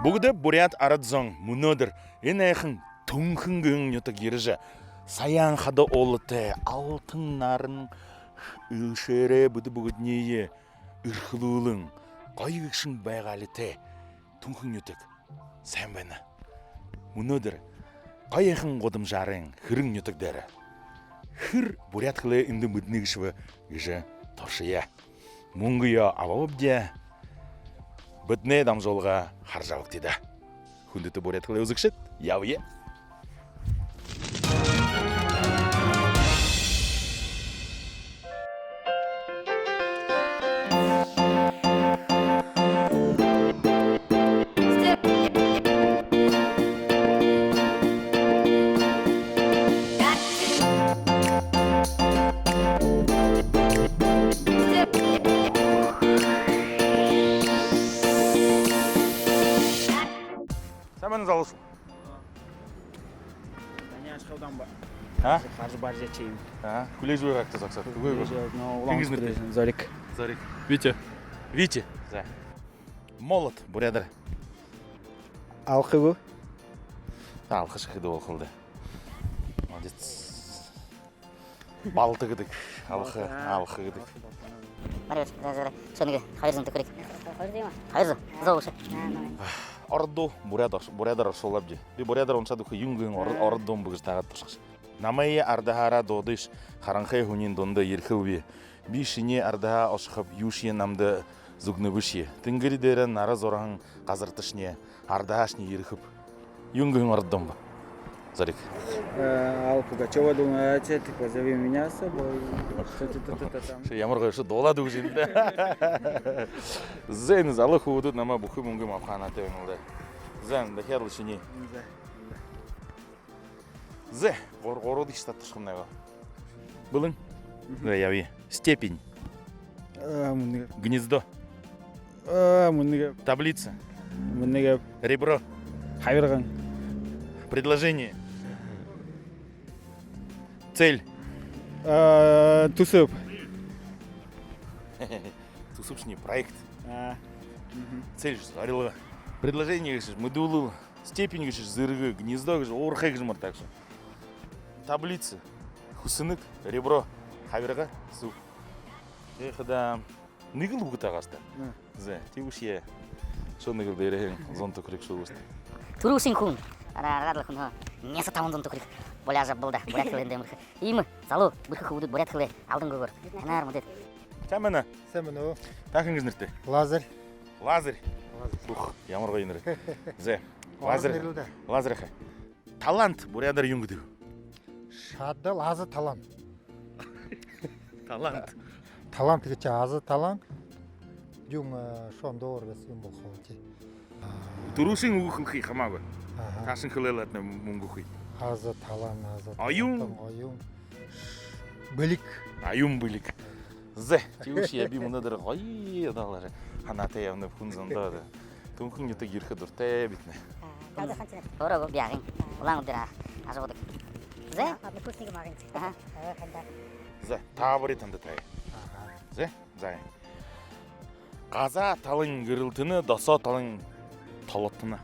Бүгді бурят арадзон мұнодыр енайқын түнхінгің нөтік ережі. Саян қады олыты алтын нарын үшері бүгднее үрхілуылың қайғықшың байғалыты түнхің нөтік. Сән бәні. Мұнодыр қайықын қодым жарың хырың нөтік дәрі. Хыр бурят қылы үнді мүднігіші гіжі торшыя. Мұңғыя авабдя. Бүтне дамжолға харжалық деді. Хүндіті бурят қылы өзікшіт, яуе. Сәмәніз алысың? Дәне ашқаудан ба. Қаржы бар жетшейім. Күлек жуы қақты сақсат. Кіңіз нұрты? Зарик. Зарик. Витя. Витя. Молот, бурядыр. Алқы бұл? Алқы шықыды ол қылды. Молодец. Балты кідік. Алқы кідік. Маревич, соныге хайырзын түкірек. Хайырзы, зау ұшы. Орду бурядар солабди. Би бурядар онса духы юнгын ордун бугыз тагат тушкыш. Намайы ардахара додыш харанхай хунин донда ерхилби. Би шине ардаха ошхап юшие намды зугныбыши. Тингири дерен нара зоран казыртышне ардахашне ерхип юнгын ордун. Зарик. Ал Пугачева думаю, ты позови меня с собой. Ямырға үші долады өжінде. Зәйні залы хуыды нама бұқы мүнгім апханаты өңілді. Зән, да херлі шыне. Зә, ғороды іштат тұшқымнай ба. Бұлың? Яви. Степень. Гнездо. Таблица. Ребро. Хайырған. Предложение. Цель. Тусып. Тусыпшный проект. Цель жарилы. Предложение мыдулы. Степень зыргы, гнездо орхай так что. Таблица. Хусынык, ребро. Хавирга, су. Ехада нигыл бугыта каста. Зе, тигушье. Шо нигыл берен зонто крик шулуст. Турусин хун. Радылы хун. Несі тамындың түкірек. Боляжа бұлда, бурят қылы әндеміркі. Имі, залу, бүркі қуды бурят қылы алдың көргір. Әнар мұдет. Сәміні? Сәміні. Тақыңыз нірті? Лазер. Лазер? Ух, ямар қойыныры. Зе, лазер. Лазер әқі. Талант бурядар юңгіді. Шады лазы талант. Талант. Талант кече азы талант. Юң шонда орбес юм бұл қауыте. Турусин ұғын қи қамағы. Ташын қылайлатына мұңғы қи. Азы талан, азы. Аюн? Аюн. Білік. Аюн білік. Зе, теуші әбі мұнадыр ғай адалары. Ханаты явны күнзанда. Түнкін еті ерхі дұрты бітіне. Ора бұл биағын. Улан ұдыра. Ажы бұдық. Зе? Зе, табыр етінді тайы. Зе, зай. Қаза талың гірілтіні, даса талың талаттыны.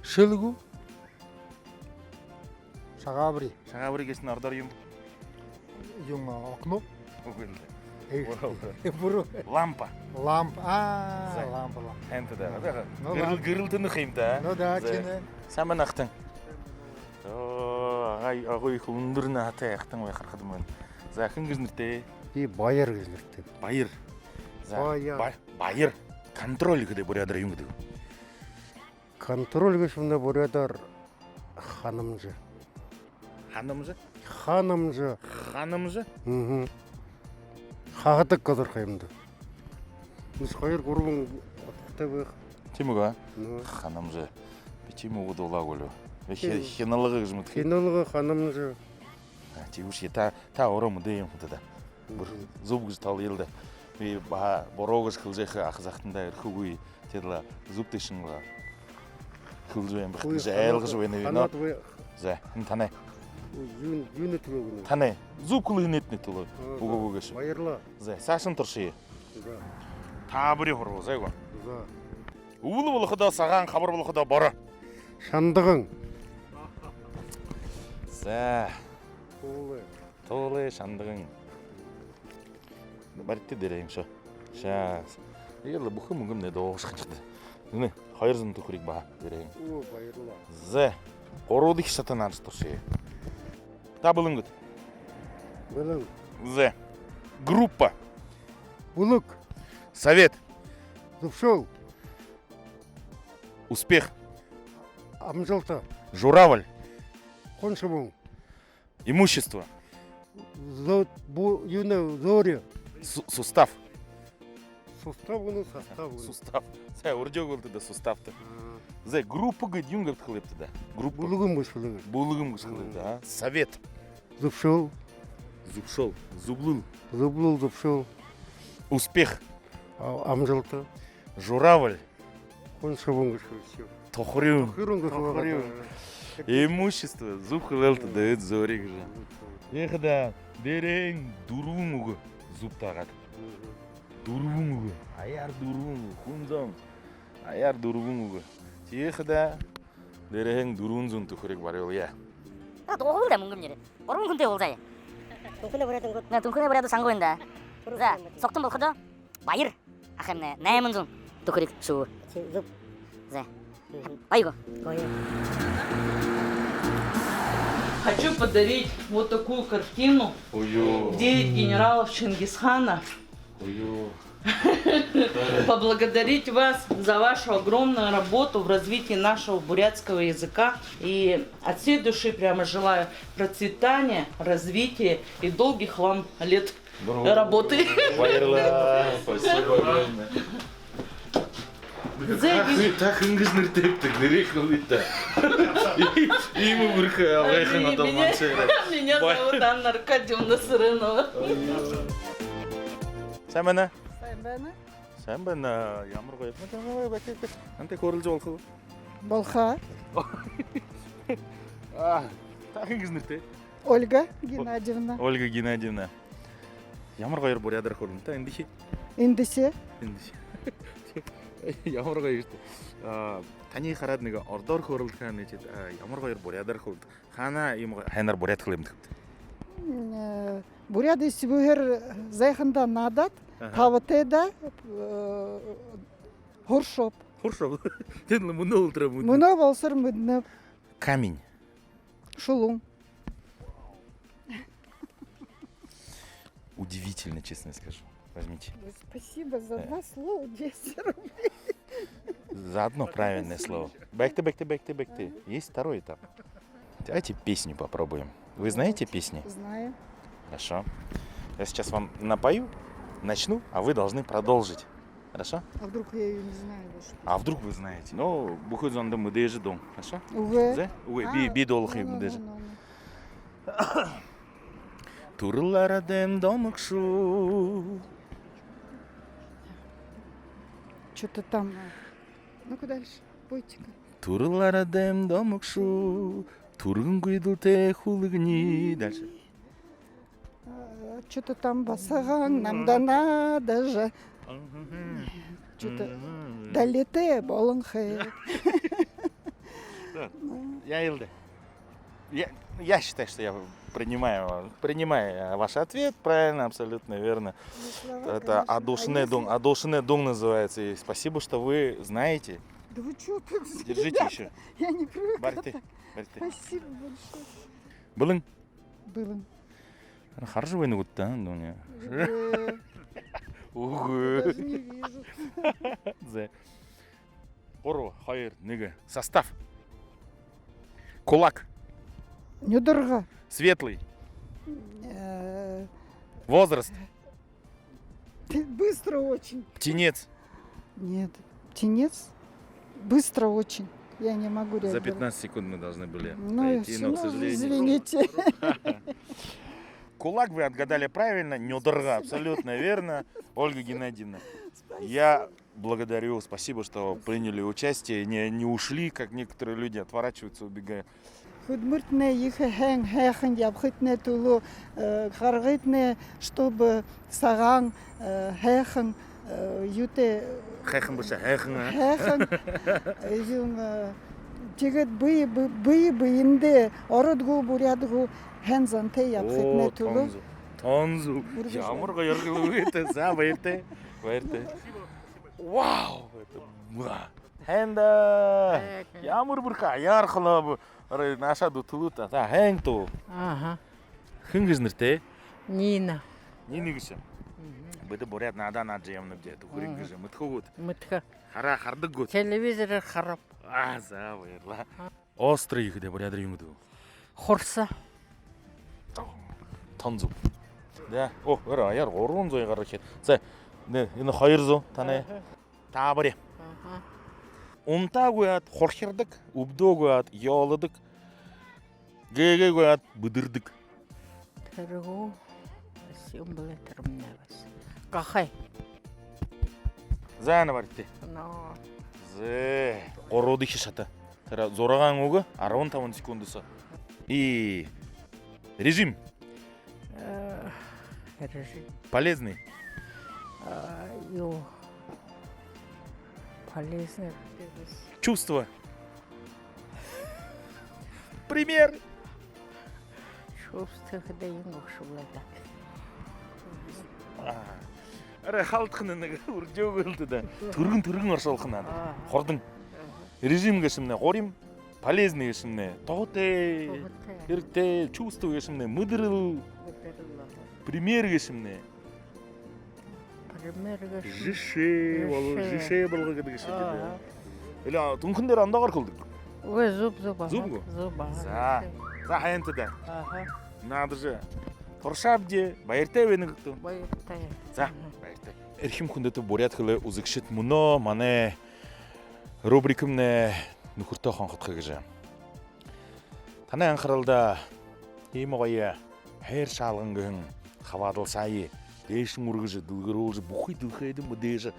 Шылгу. Шағабри. Шағабри кесін ардар юм. Юң окно. Өгілді. Бұру. Лампа. Лампа. Лампа. Әнті да. Гірілтіні қиымта. Ну да, чені. Сәмін ақтың. Ағай құлындырына атай ақтың ой қарқадым өн. Зәкін күзнірте. Байыр күзнірте. Байыр. Байыр. Байыр. Контроль күді бурядар юңгіді. Контроль күшімді бурядар ханымжы. Ханымжы? Ханымжы. Ханымжы? Хағытық қадыр қайымды. Біз қайыр көрбің отықта бұйық. Темуға? Ханымжы. Бечему ұдыла көлі. Хеналығы күзміт. Хеналығы ханымжы. Тегуші, та орамы дейін құдыда. Бір зуб күз тал елді. Борогыз қылжайқы ақызақтында үрхугуй теділа зуб тешінға. Кылжуен бақытыжы әлгі жуені вино. Зе, тане. Юны тулугуны. Тане. Зукулы нетне тулы. Угугугыш. Байырла. Зе. Сашын турши. Да. Табыри хору. Зайго. Да. Улы болықыда саған, қабыр болықыда бары. Шандығың. Зе. Толы. Толы шандығың. Баритті дерейін шо. Шас. Егерлі бұқы мүгім не доғы шықчықты. Үні, қайырзын түкірік баға дерейін. О, байырла. Зе. Қоруды кішатан аншы тұршы. Та бұлың күт. Білің. Зе. Группа. Бұлық. Совет. Зубшол. Успех. Амжалта. Журавль. Қоншымың. Имущество. Юны зори. Сустав. Суставыны составыны. Сустав. Сәй, ұрдеу болды да суставты. Зе, группа гыд юнгап тқылепті да. Группа. Бұлығым бұшылығы. Булығым қышқылепті, а? Совет. Зубшол. Зубшол. Зублыл. Зублыл зубшол. Успех. Амжалта. Журавль. Қоншымың ғышы. Тохрю. Тохрю. Имущество. Зуб қылелті да өт зорек жа. Ехіда, дерең дұруың ұғы. Зуб тағады. Дұруың ұғы. Аяр дұруың ұғы. Хунзон. Аяр дұруың ұғы. Ехіда, дерең дұруың зұн түхірек бар ел, я. 도구를 뭉금 이래. 어른 군대 올자야. 동클레 버려던 것. 나 동크네 버려도 상고인다. 자, 속도 못 커져. 마이르. 아хэ네. 나이문 좀. 또 그리 수. 줍. 자. 아이고. 거의. Хочу подарить вот такую картину. 9 генералов Чингисхана. Поблагодарить вас за вашу огромную работу в развитии нашего бурятского языка. И от всей души прямо желаю процветания, развития и долгих вам лет работы. Спасибо огромное. Так үнгізінір тектік, нерек қылыйта. Имы бүркі алғайқын адаман шайрай. Меня зовут Анна Аркадьевна Сырынова. Сән бәні? Сайын бәні? Сән бәні, ямыр қойып. Анте көрілжі олқы бұл? Болха. Так үнгізінір те? Ольга Геннадьевна. Ольга Геннадьевна. Ямыр қойыр бұрядыр көрілім та, ендеше? Ендісе. Ямар қойыр ішті. Тәне қарадыныға ордор көрілдіған ечет, ямар қойыр бұрядыр көрілді. Қана хайнар бұряд қылымды. Буряды сібігер зайхында надат, тавытеда ғұршоп. Құршау. Тенлі мұны олтыра мұны. Мұны болсыр мұдны Камень. шулун. Удивительно, честно скажу. Возьмите. Спасибо за 2 слова, 200 рублей. За одно правильное слово. Бэкты. Есть второй этап. Давайте песню попробуем. Вы знаете песни? Знаю. Хорошо. Я сейчас вам напою, начну, а вы должны продолжить. Хорошо? А вдруг я ее не знаю даже? А вдруг вы знаете? Ну, бухой зонда мы даже дом. Хорошо? Уве. Зе? Уве, бидолхи мы даже. Ну. Турларадем домыкшу. Что-то там. Ну-ка дальше. Пойте-ка. Турларадем домыкшу. Тургун гуйдулте хулыгни. Дальше. Что-то там басаган, нам да надо же. Что-то долете болынхэ. Я Илда. Я считаю, что я принимаю ваш ответ, правильно, абсолютно верно. Это Адошине Дон называется. И спасибо, что вы знаете. Да вы что тут? Держите еще. Я не привыкла. Барты. Спасибо большое. Былың. Было. Хорошо вы вот да, Дуня. Даже не вижу. Зе. Оро, хайыр, неге. Состав. Кулак. Недорого. Светлый. Возраст. Быстро очень. Птенец. Нет. Птенец? Быстро очень. Я не могу За реагировать. 15 секунд мы должны были Ну, пройти, но, к ну, сожалению... извините. Кулак вы отгадали правильно, недорого, абсолютно верно. Ольга Геннадьевна, я благодарю, спасибо, что приняли участие, не ушли, как некоторые люди отворачиваются, убегая. Худмуртне их хэхэн явхытне тулу харгытне, чтобы саган хэхэн юте хайхан болса хайхан. хэхэн юм тэгээд бие инде ородгу бурядгу хэнзанте явхытне тулу. Тонзу. Ямар гоё өргөлөө за баяртай. Вау. Хэнда. Ямар бүр аяархлаа. Ара наашаа дутулута. За хэн туу. Хэн гэж нэртэй? Нина. Нины гэж. Бид буряд надаа явна гэж төхөрин гэж мэдхүүгүүд. Мэтхэ. Хардаг гот. Телевизор харап. За баярлаа. Острый ихэдэ бурядар юм дүү. Хорса. Тонзу. Да. Ара аяар 300 гарах хэд. За энэ 200 таны. Таабари. Унтаагүйад хорхирдаг, өвдөөгүйад ёолодог. Гээгүйад бүдэрдэг. Тэргүү. Симбол тэрмнавас. Гахай. Заана барьтээ. Ноо. Зэ. 3 их шата. Тэр 6 үг 15 секундс. Режим. Режим. Полезный. Ё. Полезный. Чувство. Пример. Чувство, когда я шулада. Ара халтхны нэг үржөөгөлдө да. Төргөн оршуулхна. Хордон. Режим гэшмнэ, горим. Полезный гэшмнэ. Тоотэй. Хэрэгтэй. Чувство гэшмнэ. Мэдрэл. Пример гэшмнэ. Жишээ болгоо гэдэг шиг дээ. Эле дүнхэн дээр ондоогоор хөлдөг. Ой, зуб. Зуб. За хаянт да. Наадаж туршаавж баяртай байна гэдэг. Баяртай. За баяртай. Эрхэм хүндэт буряд хөлөө үзэгчд мөнөө манай рубрикмнэ нөхөртөө хонхотхоо гэж. Танай анхааралда ийм гоё хайр шаалган хаваадал сая дээш мөргөж дүлгэрүүлж бүхий дүлхээд мөдөөж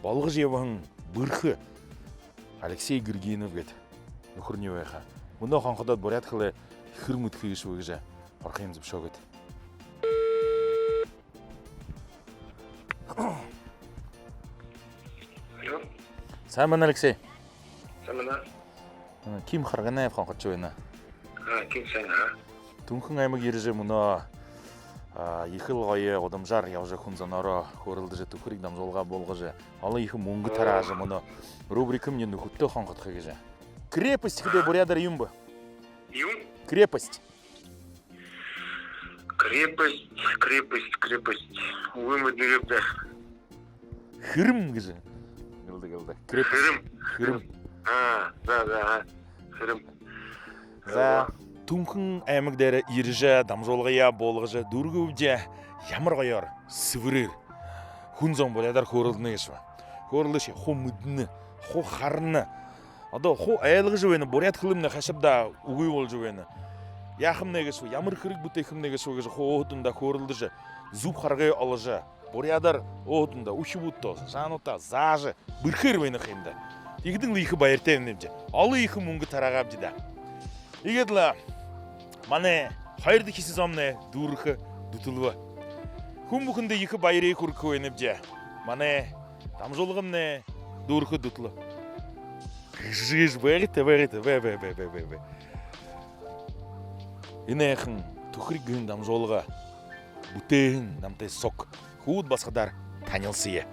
болгож явхан бүрх Алексей Гергинов гэд нөхөрний байха. Мөнөө хонходод буряд хөлөө хэр мэдхий шүү гэж орох юм зөвшөөгд. Алло. Сайн байна Алексей. Сайн байна. Ким Харганаев хонхож байна. Ким сайн аа. Дүнхэн аймаг ирж мөнөө ихэл гоё удамжаар явж хүн зоноороо хөрөлдөж төхрийг дамжуулга болгож олон их мөнгө тарааж мөнөө рубрикмны нөхөтөө хонхотхоо гэж. Крепость гэдэг бурядар юм бэ? Юм? Крепость. Крепость. Вымыдырыпта. Хрым гэж. Гэлдэг. Крепость. Хрым. Да. Хрым. За Түнхэн аймаг дээр ирж дамжуулгая болгож дүргөвж ямар гоёор сэврээр хүн зам бурядар хөөрөлнө гэж ба. Хөөрөлш ху мэднэ, ху харна. Одоо ху айлгаж байна буряд хөлмнө хашибда үгүй болж байна. Яахмнэ гэж ямар хэрэг бүтэхмнэ гэж ху өөдөндө хөөрөлдөж зүв харгай олж бурядар өөдөндө үхибүтто сануута зааж бэрхэр байна хэмдэ. Игдэн л их баяртай юм нэмж. Олон их мөнгө тараагаавж да. Тэгээд л манай 2 дахь сезонны дүүрэх дүтэлвэ. Хүн бүхэндээ их баярыг хүргэх вэ нэмж. Манай дамжуулгын дүүрэх дүтэлвэ. Жиж баяртай. Энэхэн төхрийн дамжуулга бүтээн намтай сок хүүд басгадар танилцъя.